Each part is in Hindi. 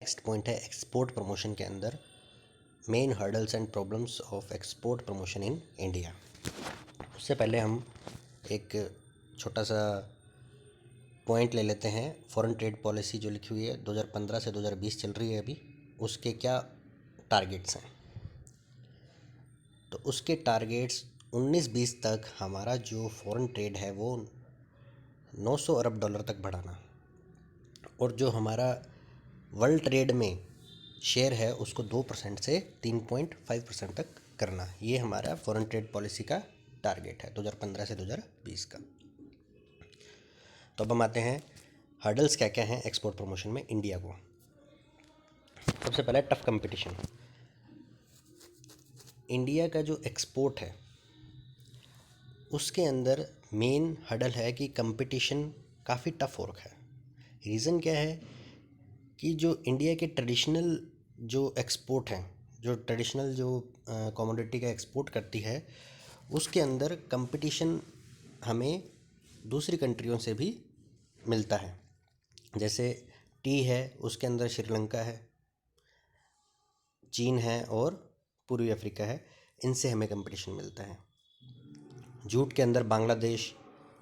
नेक्स्ट पॉइंट है एक्सपोर्ट प्रमोशन के अंदर main hurdles and problems of export promotion in India. उससे पहले हम एक छोटा सा पॉइंट ले लेते हैं। फॉरेन ट्रेड पॉलिसी जो लिखी हुई है 2015 से 2020 चल रही है अभी, उसके क्या टारगेट्स हैं। तो उसके टारगेट्स 19-20 तक हमारा जो फॉरेन ट्रेड है वो 900 अरब डॉलर तक बढ़ाना, और जो हमारा वर्ल्ड ट्रेड में शेयर है उसको 2% से 3.5% तक करना। ये हमारा फॉरेन ट्रेड पॉलिसी का टारगेट है 2015 से 2020 का। तो अब हम आते हैं हर्डल्स क्या क्या हैं एक्सपोर्ट प्रमोशन में इंडिया को। सबसे पहला टफ कंपटीशन। इंडिया का जो एक्सपोर्ट है उसके अंदर मेन हर्डल है कि कंपटीशन काफ़ी टफ हो रखा है। रीज़न क्या है कि जो इंडिया के ट्रेडिशनल जो एक्सपोर्ट हैं, जो ट्रेडिशनल जो कमोडिटी का एक्सपोर्ट करती है, उसके अंदर कंपटीशन हमें दूसरी कंट्रियों से भी मिलता है। जैसे टी है, उसके अंदर श्रीलंका है, चीन है और पूर्वी अफ्रीका है, इनसे हमें कंपटीशन मिलता है। जूट के अंदर बांग्लादेश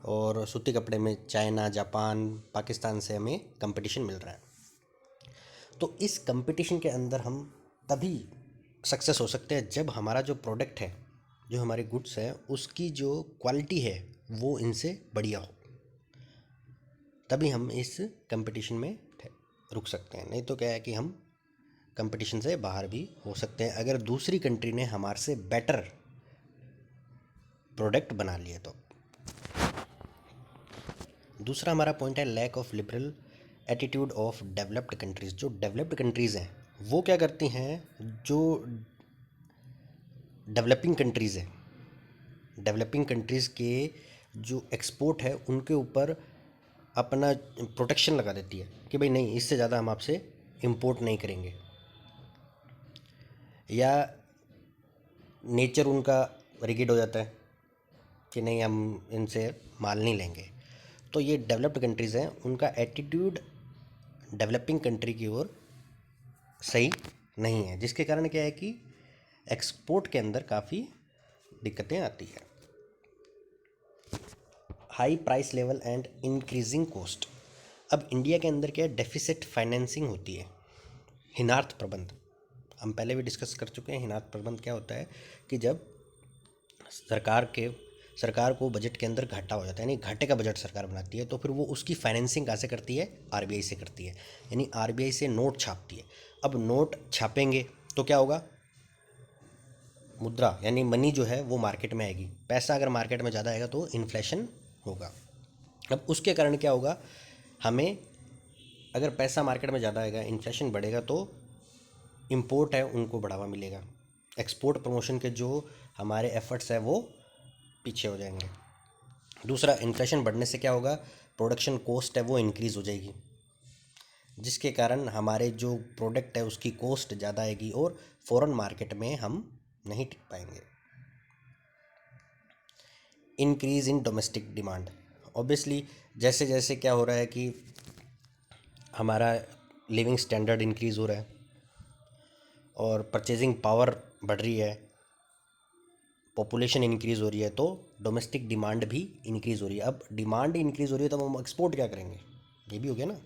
और सूती कपड़े में चाइना, जापान, पाकिस्तान से हमें कंपटीशन मिल रहा है। तो इस कंपटीशन के अंदर हम तभी सक्सेस हो सकते हैं जब हमारा जो प्रोडक्ट है, जो हमारे गुड्स हैं, उसकी जो क्वालिटी है वो इनसे बढ़िया हो, तभी हम इस कंपटीशन में रुक सकते हैं। नहीं तो क्या है कि हम कंपटीशन से बाहर भी हो सकते हैं अगर दूसरी कंट्री ने हमारे से बेटर प्रोडक्ट बना लिए तो। दूसरा हमारा पॉइंट है lack of liberal attitude of developed countries. जो डेवलप्ड कंट्रीज़ हैं वो क्या करती हैं, जो डेवलपिंग कंट्रीज़ हैं, डेवलपिंग कंट्रीज़ के जो एक्सपोर्ट है उनके ऊपर अपना प्रोटेक्शन लगा देती है कि भाई नहीं, इससे ज़्यादा हम आपसे इंपोर्ट नहीं करेंगे, या नेचर उनका रिगिड हो जाता है कि नहीं, हम इनसे माल नहीं लेंगे। तो ये डेवलप्ड कंट्रीज़ हैं, उनका एटीट्यूड डेवलपिंग कंट्री की ओर सही नहीं है, जिसके कारण क्या है कि एक्सपोर्ट के अंदर काफ़ी दिक्कतें आती है। High price level and increasing cost. अब इंडिया के अंदर क्या है, डेफिसिट फाइनेंसिंग होती है, हिनार्थ प्रबंध। हम पहले भी डिस्कस कर चुके हैं। हिनार्थ प्रबंध क्या होता है कि जब सरकार को बजट के अंदर घाटा हो जाता है, यानी घाटे का बजट सरकार बनाती है, तो फिर वो उसकी फाइनेंसिंग कहाँ से करती है, आरबीआई से करती है। यानी आरबीआई से नोट छापती है। अब नोट छापेंगे तो क्या होगा, मुद्रा यानी मनी जो है वो मार्केट में आएगी। पैसा अगर मार्केट में ज़्यादा आएगा तो इन्फ्लेशन होगा। अब उसके कारण क्या होगा, हमें अगर पैसा मार्केट में ज़्यादा आएगा, इन्फ्लेशन बढ़ेगा, तो इम्पोर्ट है उनको बढ़ावा मिलेगा। एक्सपोर्ट प्रमोशन के जो हमारे एफर्ट्स हैं वो पीछे हो जाएंगे। दूसरा, इन्फ्लेशन बढ़ने से क्या होगा, प्रोडक्शन कॉस्ट है वो इंक्रीज़ हो जाएगी, जिसके कारण हमारे जो प्रोडक्ट है उसकी कॉस्ट ज़्यादा आएगी और फॉरेन मार्केट में हम नहीं टिक पाएंगे। Increase in domestic demand. Obviously जैसे जैसे क्या हो रहा है कि हमारा लिविंग स्टैंडर्ड इंक्रीज़ हो रहा है और परचेजिंग पावर बढ़ रही है, पॉपुलेशन इंक्रीज़ हो रही है, तो डोमेस्टिक डिमांड भी इंक्रीज़ हो रही है। अब डिमांड इंक्रीज़ हो रही है तो हम एक्सपोर्ट क्या करेंगे, ये भी हो गया ना।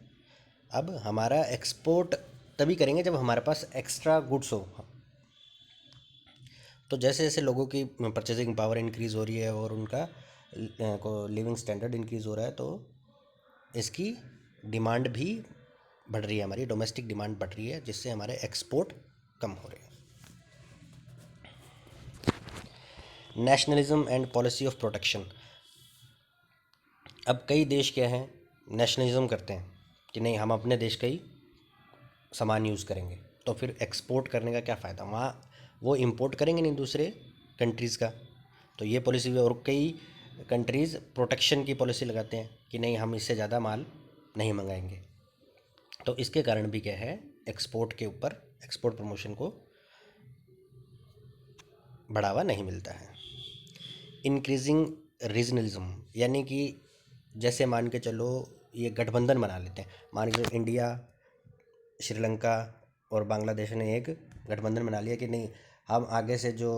अब हमारा एक्सपोर्ट तभी करेंगे जब हमारे पास एक्स्ट्रा गुड्स हो। तो जैसे जैसे लोगों की परचेजिंग पावर इंक्रीज़ हो रही है और उनका को लिविंग स्टैंडर्ड इंक्रीज़ हो रहा है, तो इसकी डिमांड भी बढ़ रही है, हमारी डोमेस्टिक डिमांड बढ़ रही है, जिससे हमारे एक्सपोर्ट कम हो रहे हैं। Nationalism and policy of protection. अब कई देश क्या हैं, नेशनलिज्म करते हैं कि नहीं, हम अपने देश का ही सामान यूज़ करेंगे, तो फिर एक्सपोर्ट करने का क्या फ़ायदा, वहाँ वो इंपोर्ट करेंगे नहीं दूसरे कंट्रीज़ का। तो ये पॉलिसी भी, और कई कंट्रीज़ प्रोटेक्शन की पॉलिसी लगाते हैं कि नहीं, हम इससे ज़्यादा माल नहीं मंगाएंगे। तो इसके कारण भी क्या है, एक्सपोर्ट के ऊपर, एक्सपोर्ट प्रमोशन को बढ़ावा नहीं मिलता है। इंक्रीजिंग रीजनलिज्म, यानी कि जैसे मान के चलो ये गठबंधन बना लेते हैं, मान के चलो इंडिया श्रीलंका और बांग्लादेश ने एक गठबंधन बना लिया कि नहीं, हम आगे से जो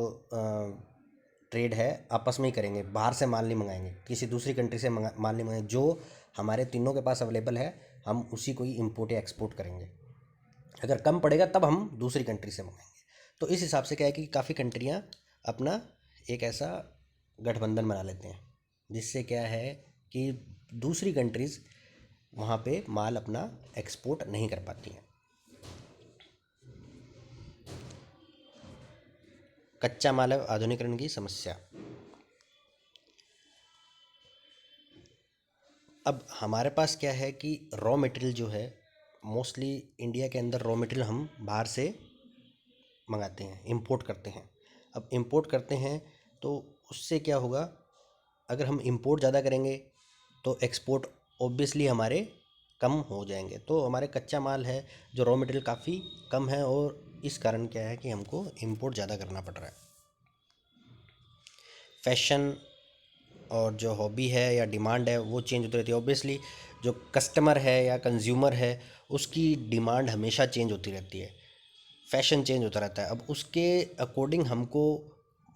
ट्रेड है आपस में ही करेंगे, बाहर से माल नहीं मंगाएंगे, किसी दूसरी कंट्री से माल नहीं मंगाएंगे, जो हमारे तीनों के पास अवेलेबल है हम उसी को ही इम्पोर्ट या एक्सपोर्ट करेंगे, अगर कम पड़ेगा तब हम दूसरी कंट्री से मंगाएंगे। तो इस हिसाब से क्या है कि काफ़ी कंट्रियाँ अपना एक ऐसा गठबंधन बना लेते हैं, जिससे क्या है कि दूसरी कंट्रीज़ वहाँ पे माल अपना एक्सपोर्ट नहीं कर पाती हैं। कच्चा माल आधुनिकीकरण की समस्या। अब हमारे पास क्या है कि रॉ मटेरियल जो है, मोस्टली इंडिया के अंदर रॉ मटेरियल हम बाहर से मंगाते हैं, इंपोर्ट करते हैं। अब इंपोर्ट करते हैं तो उससे क्या होगा, अगर हम इंपोर्ट ज़्यादा करेंगे तो एक्सपोर्ट ऑब्वियसली हमारे कम हो जाएंगे। तो हमारे कच्चा माल है जो रॉ मटेरियल काफ़ी कम है, और इस कारण क्या है कि हमको इंपोर्ट ज़्यादा करना पड़ रहा है। फैशन और जो हॉबी है या डिमांड है वो चेंज होती रहती है। ऑब्वियसली जो कस्टमर है या कंज्यूमर है उसकी डिमांड हमेशा चेंज होती रहती है, फैशन चेंज होता रहता है। अब उसके अकॉर्डिंग हमको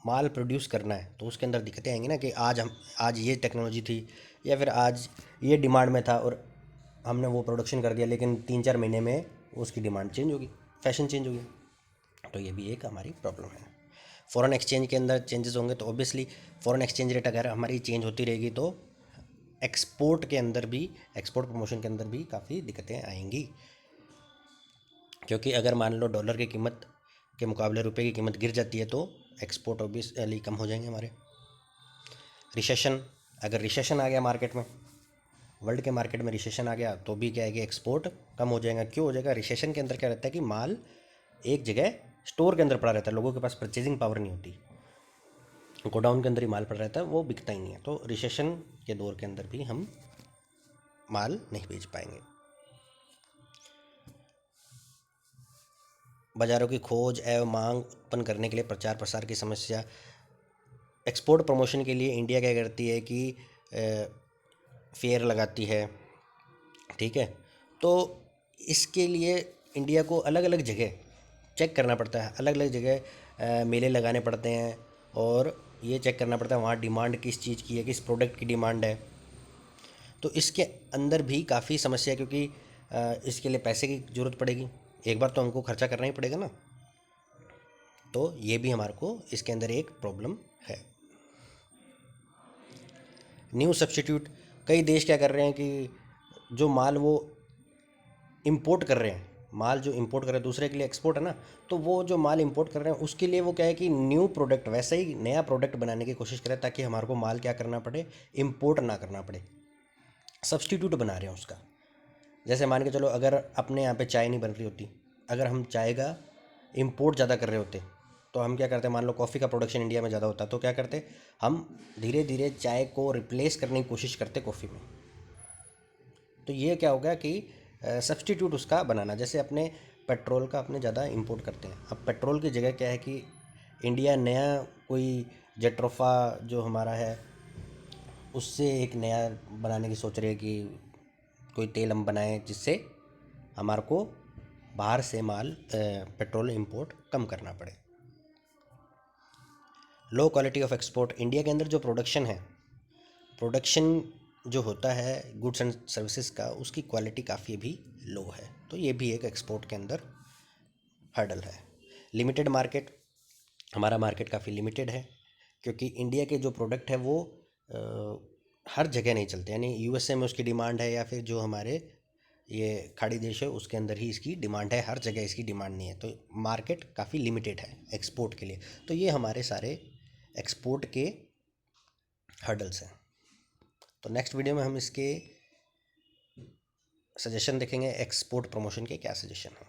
माल प्रोड्यूस करना है तो उसके अंदर दिक्कतें आएंगी ना, कि आज ये टेक्नोलॉजी थी या फिर आज ये डिमांड में था और हमने वो प्रोडक्शन कर दिया, लेकिन 3-4 महीने में उसकी डिमांड चेंज होगी, फैशन चेंज होगी। तो ये भी एक हमारी प्रॉब्लम है। फ़ॉरेन एक्सचेंज के अंदर चेंजेस होंगे तो ऑब्वियसली फ़ॉरेन एक्सचेंज रेट अगर हमारी चेंज होती रहेगी तो एक्सपोर्ट के अंदर भी, एक्सपोर्ट प्रमोशन के अंदर भी काफ़ी दिक्कतें आएंगी। क्योंकि अगर मान लो डॉलर की कीमत के मुकाबले रुपए की कीमत गिर जाती है तो एक्सपोर्ट ऑब्वियसली कम हो जाएंगे हमारे। रिसेशन, अगर रिसेशन आ गया मार्केट में, वर्ल्ड के मार्केट में रिसेशन आ गया तो भी क्या है कि एक्सपोर्ट कम हो जाएगा। क्यों हो जाएगा? रिसेशन के अंदर क्या रहता है कि माल एक जगह स्टोर के अंदर पड़ा रहता है, लोगों के पास परचेजिंग पावर नहीं होती, गोडाउन के अंदर ही माल पड़ा रहता है, वो बिकता ही नहीं है। तो रिसेशन के दौर के अंदर भी हम माल नहीं बेच पाएंगे। बाजारों की खोज एवं मांग उत्पन्न करने के लिए प्रचार प्रसार की समस्या। एक्सपोर्ट प्रमोशन के लिए इंडिया क्या करती है कि फेयर लगाती है, ठीक है। तो इसके लिए इंडिया को अलग अलग जगह चेक करना पड़ता है, अलग अलग जगह मेले लगाने पड़ते हैं, और ये चेक करना पड़ता है वहाँ डिमांड किस चीज़ की है, किस प्रोडक्ट की डिमांड है। तो इसके अंदर भी काफ़ी समस्या है, क्योंकि इसके लिए पैसे की ज़रूरत पड़ेगी, एक बार तो हमको खर्चा करना ही पड़ेगा ना। तो ये भी हमारे को इसके अंदर एक प्रॉब्लम है। न्यू सब्स्टिट्यूट, कई देश क्या कर रहे हैं कि जो माल वो इंपोर्ट कर रहे हैं, माल जो इंपोर्ट कर रहे हैं दूसरे के लिए एक्सपोर्ट है ना, तो वो जो माल इंपोर्ट कर रहे हैं उसके लिए वो क्या है कि न्यू प्रोडक्ट, वैसे ही नया प्रोडक्ट बनाने की कोशिश करें, ताकि हमारे को माल क्या करना पड़े, इंपोर्ट ना करना पड़े, सब्स्टिट्यूट बना रहे हैं उसका। जैसे मान के चलो, अगर अपने यहाँ पे चाय नहीं बन रही होती, अगर हम चाय का इंपोर्ट ज़्यादा कर रहे होते तो हम क्या करते, मान लो कॉफ़ी का प्रोडक्शन इंडिया में ज़्यादा होता तो क्या करते, हम धीरे धीरे चाय को रिप्लेस करने की कोशिश करते कॉफ़ी में। तो ये क्या होगा कि सब्स्टिट्यूट उसका बनाना, जैसे अपने पेट्रोल का अपने ज़्यादा इंपोर्ट करते हैं, अब पेट्रोल की जगह क्या है कि इंडिया नया कोई जेट्रोफा जो हमारा है उससे एक नया बनाने की सोच रही है कि कोई तेल हम बनाएं जिससे हमारे को बाहर से माल पेट्रोल इंपोर्ट कम करना पड़े। Low quality of export, India के अंदर जो प्रोडक्शन है, प्रोडक्शन जो होता है गुड्स एंड सर्विसेज का, उसकी क्वालिटी काफ़ी भी लो है, तो ये भी एक एक्सपोर्ट के अंदर हर्डल है। लिमिटेड मार्केट, हमारा मार्केट काफ़ी लिमिटेड है, क्योंकि इंडिया के जो प्रोडक्ट है वो हर जगह नहीं चलते, यानी यूएसए में उसकी डिमांड है, या फिर जो हमारे ये खाड़ी देश है उसके अंदर ही इसकी डिमांड है, हर जगह इसकी डिमांड नहीं है। तो मार्केट काफ़ी लिमिटेड है एक्सपोर्ट के लिए। तो ये हमारे सारे एक्सपोर्ट के हर्डल्स हैं। तो नेक्स्ट वीडियो में हम इसके सजेशन देखेंगे, एक्सपोर्ट प्रमोशन के क्या सजेशन हैं।